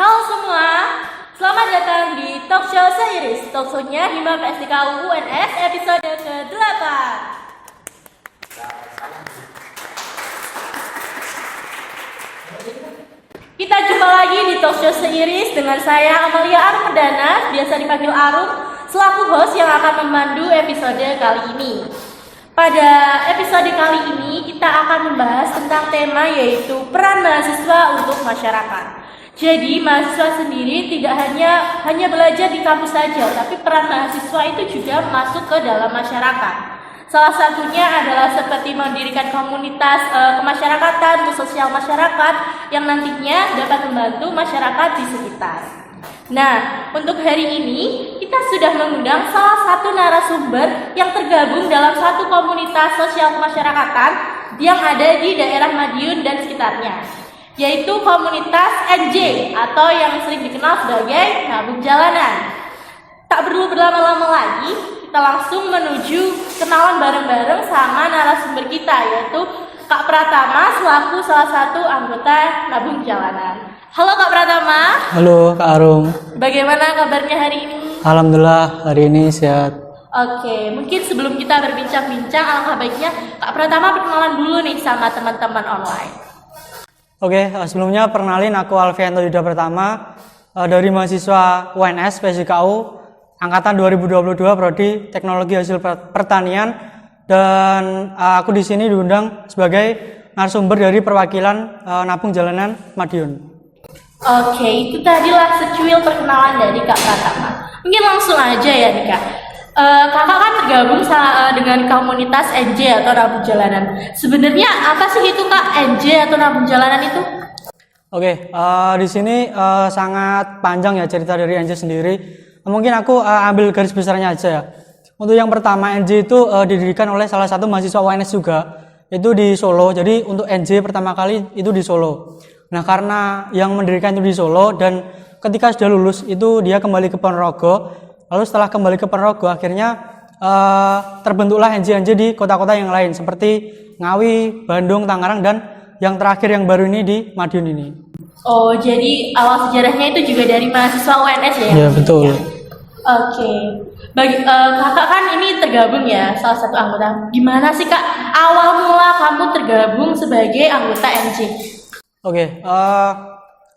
Halo semua, selamat datang di Talk Show Seiris, talk show-nya Hima PSDK UNS episode ke-8. Kita jumpa lagi di Talk Show Seiris dengan saya Amalia Arum Perdana, biasa dipanggil Arum, selaku host yang akan memandu episode kali ini. Pada episode kali ini kita akan membahas tentang tema yaitu peran mahasiswa untuk masyarakat. Jadi mahasiswa sendiri tidak hanya belajar di kampus saja, tapi peran mahasiswa itu juga masuk ke dalam masyarakat. Salah satunya adalah seperti mendirikan komunitas kemasyarakatan untuk sosial masyarakat yang nantinya dapat membantu masyarakat di sekitar. Nah, untuk hari ini kita sudah mengundang salah satu narasumber yang tergabung dalam satu komunitas sosial kemasyarakatan yang ada di daerah Madiun dan sekitarnya, yaitu komunitas NJ atau yang sering dikenal sebagai Nabung Jalanan. Tak perlu berlama-lama lagi, kita langsung menuju kenalan bareng-bareng sama narasumber kita, yaitu Kak Pratama selaku salah satu anggota Nabung Jalanan. Halo Kak Pratama. Halo Kak Arum. Bagaimana kabarnya hari ini? Alhamdulillah hari ini sehat. Oke, mungkin sebelum kita berbincang-bincang, alangkah baiknya Kak Pratama perkenalan dulu nih sama teman-teman online. Oke, sebelumnya perkenalin aku Alfianto Yuda Pertama dari mahasiswa UNS PSDKU angkatan 2022 prodi Teknologi Hasil Pertanian, dan aku di sini diundang sebagai narasumber dari perwakilan Nabung Jalanan Madiun. Oke, itu tadilah secuil perkenalan dari Kak Pratama. Mungkin langsung aja ya nih Kak. Kakak kan tergabung dengan komunitas NJ atau Nabung Jalanan. Sebenarnya apa sih itu Kak, NJ atau Nabung Jalanan itu? Oke, di sini sangat panjang ya cerita dari NJ sendiri. Mungkin aku ambil garis besarnya aja ya. Untuk yang pertama, NJ itu didirikan oleh salah satu mahasiswa UNS juga, itu di Solo. Jadi untuk NJ pertama kali itu di Solo. Nah, karena yang mendirikan itu di Solo dan ketika sudah lulus itu dia kembali ke Ponorogo. Lalu setelah kembali ke Ponorogo akhirnya terbentuklah NJ di kota-kota yang lain seperti Ngawi, Bandung, Tangerang, dan yang terakhir yang baru ini di Madiun ini. Oh, jadi awal sejarahnya itu juga dari mahasiswa UNS ya? Iya, betul. Oke. Kakak kan ini tergabung ya, salah satu anggota. Gimana sih Kak awal mula kamu tergabung sebagai anggota NJ? Oke,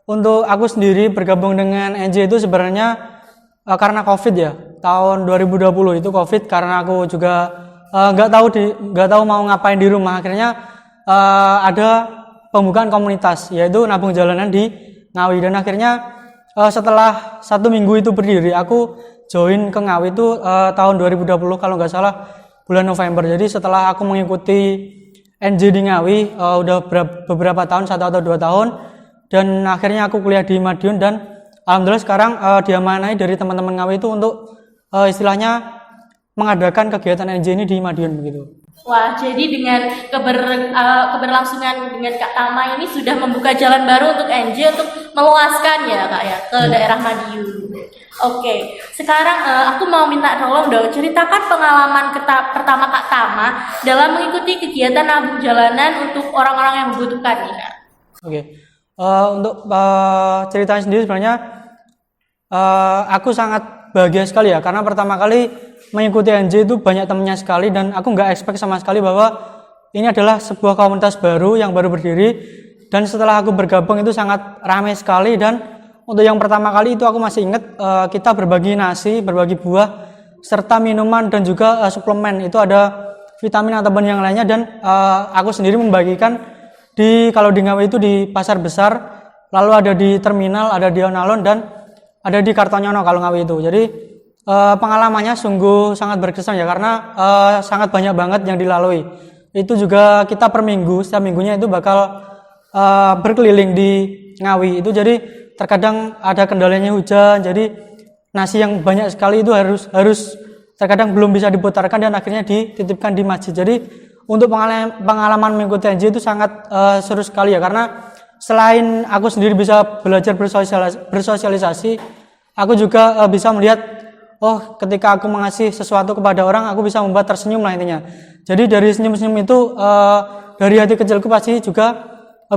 untuk aku sendiri bergabung dengan NJ itu sebenarnya karena COVID ya, tahun 2020 itu COVID, karena aku juga nggak tahu mau ngapain di rumah. Akhirnya ada pembukaan komunitas yaitu Nabung Jalanan di Ngawi, dan akhirnya setelah 1 minggu itu berdiri aku join ke Ngawi itu tahun 2020 kalau nggak salah bulan November. Jadi setelah aku mengikuti NJ di Ngawi udah beberapa tahun, 1 atau 2 tahun, dan akhirnya aku kuliah di Madiun, dan alhamdulillah sekarang diamanai dari teman-teman Ngawi itu untuk istilahnya mengadakan kegiatan NJ ini di Madiun begitu. Wah, jadi dengan keberlangsungan dengan Kak Tama ini sudah membuka jalan baru untuk NJ untuk meluaskan ya Kak ya ke daerah Madiun. Oke, sekarang aku mau minta tolong dong ceritakan pengalaman pertama Kak Tama dalam mengikuti kegiatan Nabung Jalanan untuk orang-orang yang membutuhkan nih Kak. Oke, untuk ceritanya sendiri sebenarnya aku sangat bahagia sekali ya, karena pertama kali mengikuti NJ itu banyak temannya sekali, dan aku nggak expect sama sekali bahwa ini adalah sebuah komunitas baru yang baru berdiri, dan setelah aku bergabung itu sangat ramai sekali. Dan untuk yang pertama kali itu aku masih ingat kita berbagi nasi, berbagi buah, serta minuman dan juga suplemen, itu ada vitamin ataupun yang lainnya, dan aku sendiri membagikan kalau di Ngawi itu di pasar besar, lalu ada di terminal, ada di Alun-Alun, dan ada di Kartonyono kalau Ngawi itu. Jadi pengalamannya sungguh sangat berkesan ya, karena sangat banyak banget yang dilalui. Itu juga kita per minggu, setiap minggunya itu bakal berkeliling di Ngawi itu. Jadi terkadang ada kendalanya hujan, jadi nasi yang banyak sekali itu harus terkadang belum bisa diputarkan dan akhirnya dititipkan di masjid. Jadi untuk pengalaman mengikuti NJ itu sangat seru sekali ya, karena selain aku sendiri bisa belajar bersosialisasi, aku juga bisa melihat ketika aku mengasih sesuatu kepada orang, aku bisa membuat tersenyum lah intinya. Jadi dari senyum-senyum itu dari hati kecilku pasti juga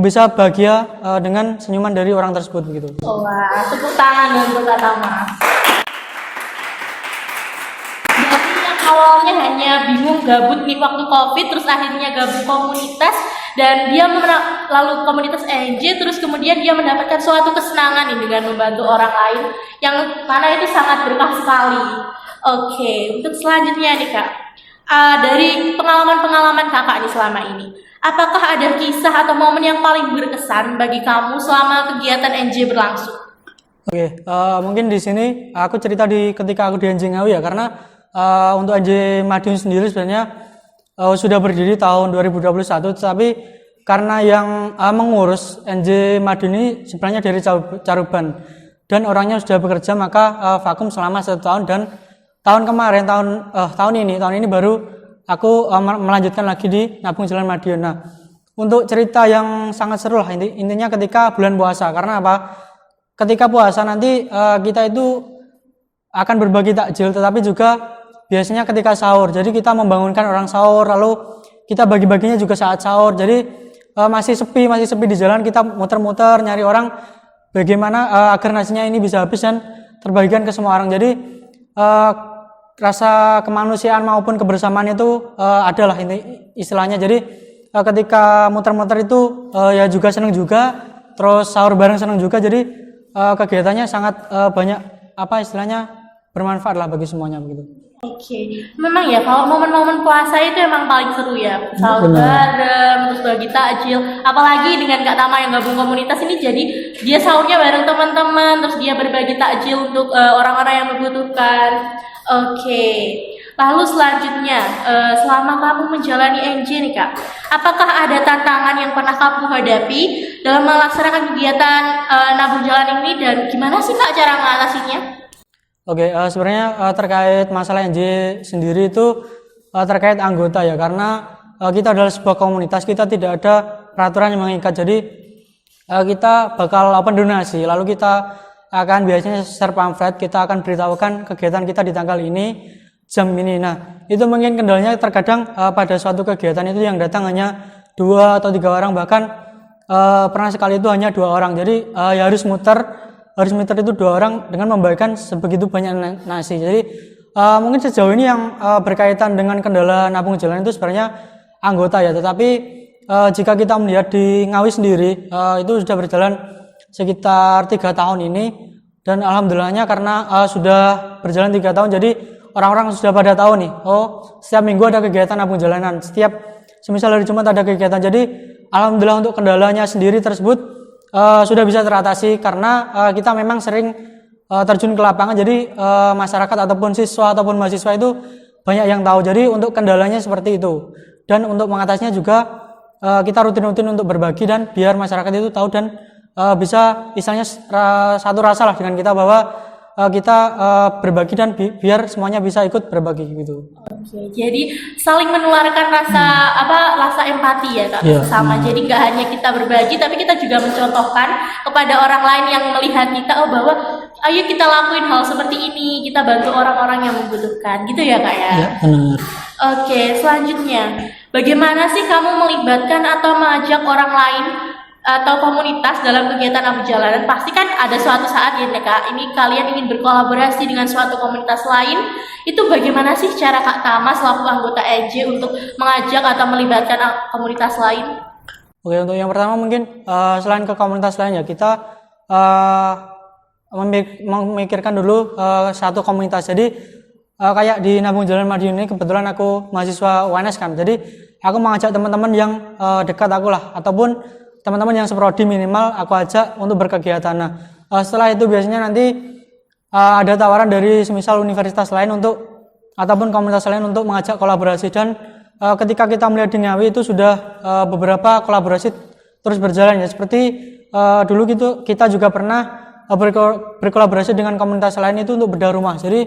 bisa bahagia dengan senyuman dari orang tersebut begitu. Wah, tepuk tangan untuk Kak Tamas. Jadi yang awalnya hanya bingung gabut nih waktu COVID, terus akhirnya gabung komunitas dan dia lalu komunitas NJ, terus kemudian dia mendapatkan suatu kesenangan nih dengan membantu orang lain yang mana itu sangat berkah sekali. Oke, untuk selanjutnya nih Kak, dari pengalaman-pengalaman kakak nih selama ini, apakah ada kisah atau momen yang paling berkesan bagi kamu selama kegiatan NJ berlangsung? Oke, mungkin di sini aku cerita ketika aku di NJ Ngawi ya, karena untuk NJ Madiun sendiri sebenarnya sudah berdiri tahun 2021, tapi karena yang mengurus NJ Madiun ini sebenarnya dari Caruban dan orangnya sudah bekerja, maka vakum selama 1 tahun, dan tahun kemarin tahun ini baru aku melanjutkan lagi di Nabung Jalan Madiun. Nah, untuk cerita yang sangat seru lah intinya ketika bulan puasa. Karena apa? Ketika puasa nanti kita itu akan berbagi takjil, tetapi juga biasanya ketika sahur. Jadi kita membangunkan orang sahur, lalu kita bagi-baginya juga saat sahur. Jadi masih sepi di jalan, kita muter-muter nyari orang bagaimana agar nasinya ini bisa habis dan terbagikan ke semua orang. Jadi rasa kemanusiaan maupun kebersamaan itu adalah ini istilahnya. Jadi ketika muter-muter itu ya juga senang juga, terus sahur bareng senang juga. Jadi kegiatannya sangat banyak istilahnya bermanfaat lah bagi semuanya begitu. Oke, memang ya kalau momen-momen puasa itu emang paling seru ya, sahur bareng, terus bagi takjil. Apalagi dengan Kak Tama yang gabung komunitas ini, jadi dia sahurnya bareng teman-teman, terus dia berbagi takjil untuk orang-orang yang membutuhkan. Oke, lalu selanjutnya, selama kamu menjalani NJ nih Kak, apakah ada tantangan yang pernah kamu hadapi dalam melaksanakan kegiatan Nabung Jalan ini, dan gimana sih Kak cara mengatasinya? Oke, sebenarnya terkait masalah NJ sendiri itu terkait anggota ya, karena kita adalah sebuah komunitas, kita tidak ada peraturan yang mengikat. Jadi kita bakal donasi, lalu kita akan biasanya share pamflet, kita akan beritahukan kegiatan kita di tanggal ini, jam ini. Nah, itu mungkin kendalanya terkadang pada suatu kegiatan itu yang datang hanya 2 atau 3 orang, bahkan pernah sekali itu hanya 2 orang. Jadi ya harus muter itu 2 orang dengan membagikan sebegitu banyak nasi. Jadi mungkin sejauh ini yang berkaitan dengan kendala Nabung Jalan itu sebenarnya anggota ya, tetapi jika kita melihat di Ngawi sendiri itu sudah berjalan sekitar 3 tahun ini, dan alhamdulillahnya karena sudah berjalan 3 tahun, jadi orang-orang sudah pada tahu nih, setiap minggu ada kegiatan Nabung Jalanan, setiap semisal hari Jumat ada kegiatan. Jadi alhamdulillah untuk kendalanya sendiri tersebut sudah bisa teratasi karena kita memang sering terjun ke lapangan. Jadi masyarakat ataupun siswa ataupun mahasiswa itu banyak yang tahu. Jadi untuk kendalanya seperti itu, dan untuk mengatasinya juga kita rutin untuk berbagi, dan biar masyarakat itu tahu dan bisa istilahnya satu rasa lah dengan kita bahwa kita berbagi, dan biar semuanya bisa ikut berbagi gitu. Oke, jadi saling menularkan rasa empati ya Kak, sama. Jadi nggak hanya kita berbagi, tapi kita juga mencontohkan kepada orang lain yang melihat kita, bahwa ayo kita lakuin hal seperti ini, kita bantu orang-orang yang membutuhkan, gitu ya Kak ya? Iya, benar. Oke, selanjutnya, bagaimana sih kamu melibatkan atau mengajak orang lain atau komunitas dalam kegiatan Nabung Jalanan? Pasti kan ada suatu saat ya Kak, ini kalian ingin berkolaborasi dengan suatu komunitas lain. Itu bagaimana sih cara Kak Tama selaku anggota NJ untuk mengajak atau melibatkan komunitas lain? Oke, untuk yang pertama mungkin selain ke komunitas lain ya, kita memikirkan dulu satu komunitas. Jadi kayak di Nabung Jalan Madiun ini kebetulan aku mahasiswa UNS kan, jadi aku mengajak teman-teman yang dekat aku lah, ataupun teman-teman yang seprodi minimal aku ajak untuk berkegiatan. Nah, setelah itu biasanya nanti ada tawaran dari semisal universitas lain ataupun komunitas lain untuk mengajak kolaborasi, dan ketika kita melihat di Ngawi itu sudah beberapa kolaborasi terus berjalan ya. Seperti dulu gitu kita juga pernah berkolaborasi dengan komunitas lain itu untuk bedah rumah. Jadi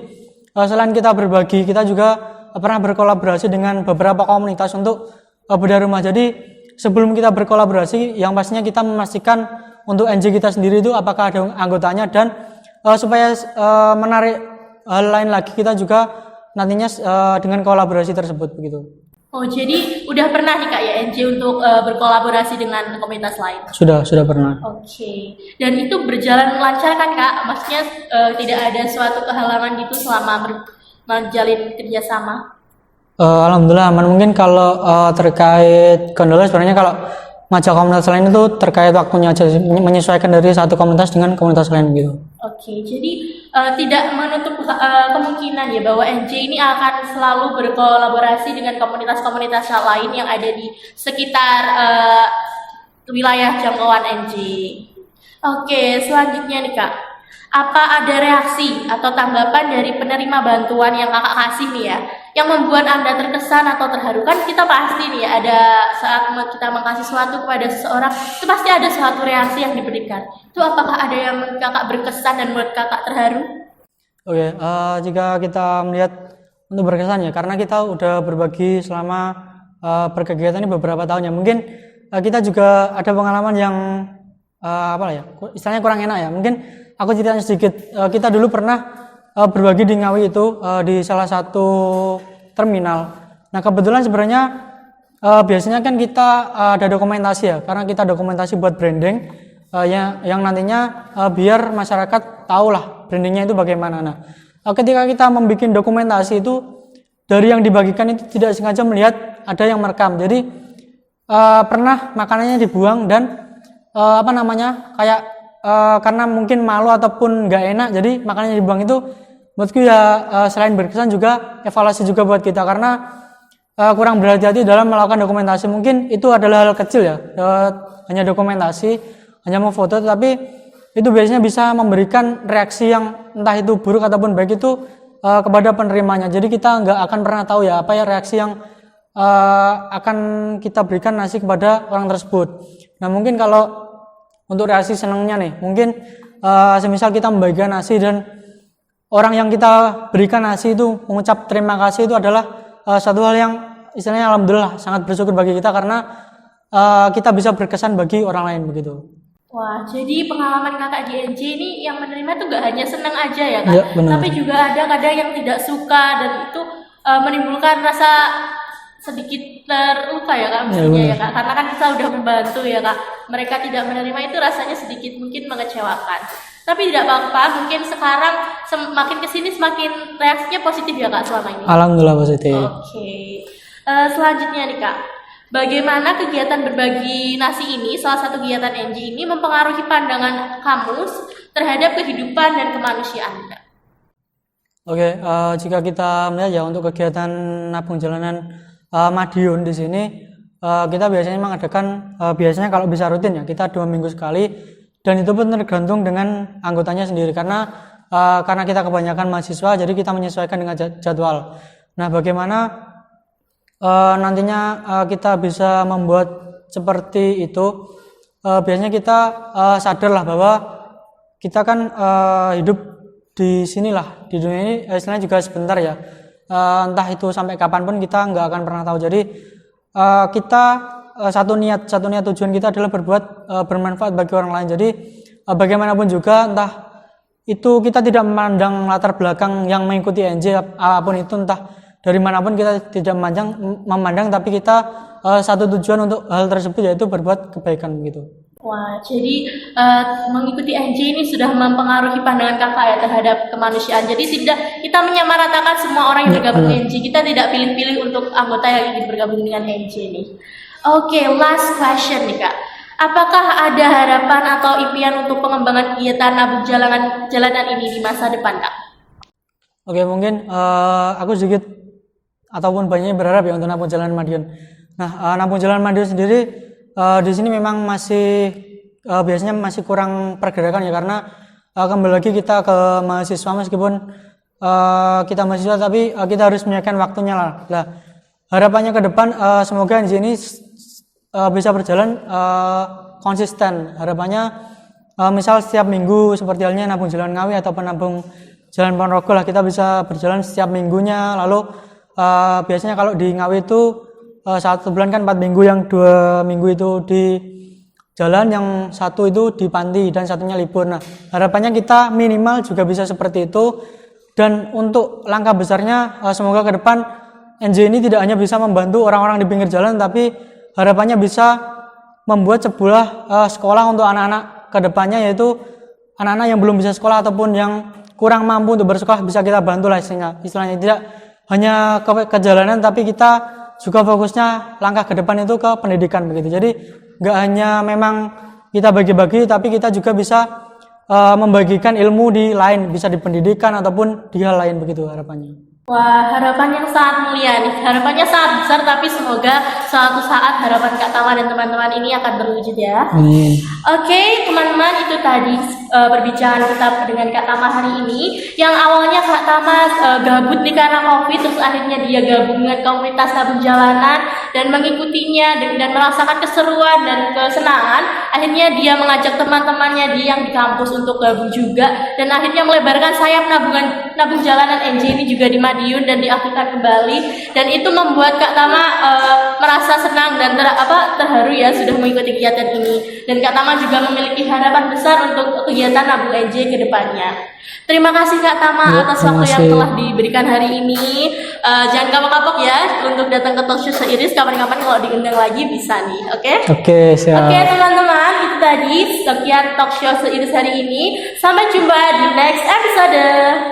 selain kita berbagi, kita juga pernah berkolaborasi dengan beberapa komunitas untuk bedah rumah. Jadi sebelum kita berkolaborasi, yang pastinya kita memastikan untuk NJ kita sendiri itu apakah ada anggotanya, dan supaya menarik hal lain lagi, kita juga nantinya dengan kolaborasi tersebut begitu. Oh, jadi udah pernah nih Kak ya NJ untuk berkolaborasi dengan komunitas lain? Sudah pernah. Oke. Dan itu berjalan lancar kan Kak? Maksudnya tidak ada suatu kehalangan gitu selama menjalin kerjasama? Alhamdulillah aman. Mungkin kalau terkait kendala sebenarnya kalau ngajak komunitas lain itu terkait waktunya aja, menyesuaikan dari satu komunitas dengan komunitas lain gitu. Oke, jadi tidak menutup kemungkinan ya bahwa NJ ini akan selalu berkolaborasi dengan komunitas-komunitas lain yang ada di sekitar wilayah jangkauan NJ. Oke, selanjutnya nih Kak, apa ada reaksi atau tanggapan dari penerima bantuan yang Kakak kasih nih ya, yang membuat Anda terkesan atau terharu? Kan kita pasti nih ya, ada saat kita mengkasih sesuatu kepada seseorang, itu pasti ada suatu reaksi yang diberikan. Itu apakah ada yang Kakak berkesan dan membuat Kakak terharu? Oke, jika kita melihat untuk berkesan ya, karena kita udah berbagi selama berkegiatan ini beberapa tahun ya, mungkin kita juga ada pengalaman yang istilahnya kurang enak ya. Mungkin aku ceritain sedikit. Kita dulu pernah berbagi di Ngawi itu di salah satu terminal. Nah kebetulan sebenarnya biasanya kan kita ada dokumentasi ya, karena kita dokumentasi buat branding yang nantinya biar masyarakat tahu lah brandingnya itu bagaimana. Nah ketika kita membuat dokumentasi itu, dari yang dibagikan itu tidak sengaja melihat ada yang merekam. Jadi pernah makanannya dibuang dan kayak karena mungkin malu ataupun nggak enak, jadi makanannya dibuang. Itu menurutku ya selain berkesan juga evaluasi juga buat kita, karena kurang berhati-hati dalam melakukan dokumentasi. Mungkin itu adalah hal kecil ya, hanya dokumentasi, hanya mau foto, tapi itu biasanya bisa memberikan reaksi yang entah itu buruk ataupun baik itu kepada penerimanya. Jadi kita nggak akan pernah tahu ya apa ya reaksi yang akan kita berikan nasi kepada orang tersebut. Nah mungkin kalau untuk reaksi senangnya nih, mungkin semisal kita membagikan nasi dan orang yang kita berikan nasi itu mengucap terima kasih, itu adalah satu hal yang istilahnya alhamdulillah sangat bersyukur bagi kita, karena kita bisa berkesan bagi orang lain begitu. Wah, jadi pengalaman Kakak di NJ ini yang menerima tuh gak hanya senang aja ya Kak, ya, tapi juga ada kadang yang tidak suka dan itu menimbulkan rasa sedikit terluka ya Kak, maksudnya ya Kak, karena kan kita udah membantu ya Kak, mereka tidak menerima itu rasanya sedikit mungkin mengecewakan. Tapi tidak apa-apa, mungkin sekarang semakin kesini semakin reaksinya positif ya Kak selama ini. Alhamdulillah positif. Oke. Selanjutnya nih Kak, bagaimana kegiatan berbagi nasi ini, salah satu kegiatan NJ ini mempengaruhi pandangan kamu terhadap kehidupan dan kemanusiaan Kak? Oke, jika kita melihat ya untuk kegiatan nabung jalanan Madiun di sini, kita biasanya mengadakan biasanya kalau bisa rutin ya kita 2 minggu sekali, dan itu pun tergantung dengan anggotanya sendiri, karena kita kebanyakan mahasiswa, jadi kita menyesuaikan dengan jadwal. Nah bagaimana nantinya kita bisa membuat seperti itu, biasanya kita sadarlah bahwa kita kan hidup di sinilah, di dunia ini istilahnya juga sebentar ya, entah itu sampai kapanpun kita nggak akan pernah tahu. Jadi kita satu niat tujuan kita adalah berbuat bermanfaat bagi orang lain. Jadi bagaimanapun juga, entah itu kita tidak memandang latar belakang yang mengikuti NJ apapun itu, entah dari manapun kita tidak memandang, tapi kita satu tujuan untuk hal tersebut, yaitu berbuat kebaikan gitu. Wah, jadi mengikuti NJ ini sudah mempengaruhi pandangan Kakak ya terhadap kemanusiaan. Jadi tidak kita menyamaratakan semua orang yang bergabung dengan NJ. Kita tidak pilih-pilih untuk anggota yang ingin bergabung dengan NJ nih. Oke, last question nih Kak. Apakah ada harapan atau impian untuk pengembangan kegiatan nabung jalanan ini di masa depan Kak? Oke, mungkin aku sedikit ataupun banyaknya berharap ya untuk nabung jalanan Madiun. Nah, nabung jalanan Madiun sendiri di sini memang masih biasanya masih kurang pergerakan ya, karena kembali lagi kita ke mahasiswa, meskipun kita mahasiswa tapi kita harus menyediakan waktunya lah. Nah, harapannya ke depan semoga NJ ini bisa berjalan konsisten. Harapannya misal setiap minggu seperti halnya nabung jalan Ngawi ataupun nabung jalan Ponorogo lah, kita bisa berjalan setiap minggunya. Lalu biasanya kalau di Ngawi itu 1 bulan kan 4 minggu, yang 2 minggu itu di jalan, yang 1 itu di panti dan 1-nya libur. Nah harapannya kita minimal juga bisa seperti itu. Dan untuk langkah besarnya semoga ke depan NJ ini tidak hanya bisa membantu orang-orang di pinggir jalan, tapi harapannya bisa membuat sebuah sekolah untuk anak-anak kedepannya, yaitu anak-anak yang belum bisa sekolah ataupun yang kurang mampu untuk bersekolah bisa kita bantu lah istilahnya. Tidak hanya ke jalanan, tapi kita juga fokusnya langkah ke depan itu ke pendidikan begitu. Jadi nggak hanya memang kita bagi-bagi, tapi kita juga bisa membagikan ilmu di lain, bisa di pendidikan ataupun di hal lain begitu harapannya. Wah, harapan yang sangat mulia nih. Harapannya sangat besar, tapi semoga suatu saat harapan Kak Tama dan teman-teman ini akan terwujud ya. Oke, teman-teman, itu tadi perbincangan kita dengan Kak Tama hari ini. Yang awalnya Kak Tama gabut nih karena COVID, terus akhirnya dia gabung dengan komunitas tabung jalanan dan mengikutinya dan merasakan keseruan dan kesenangan. Akhirnya dia mengajak teman-temannya yang di kampus untuk gabung juga, dan akhirnya melebarkan sayap nabung jalanan NJ ini juga di Madiun dan diaktifkan kembali, dan itu membuat Kak Tama merasa senang dan terharu ya sudah mengikuti kegiatan ini, dan Kak Tama juga memiliki harapan besar untuk kegiatan nabung NJ ke depannya. Terima kasih Kak Tama atas waktu yang telah diberikan hari ini. Jangan kapok-kapok ya untuk datang ke Talkshow Seiris, kapan-kapan kalau diundang lagi bisa nih, oke? Oke, siap. Oke teman-teman, itu tadi sekian Talkshow Seiris hari ini. Sampai jumpa di next episode.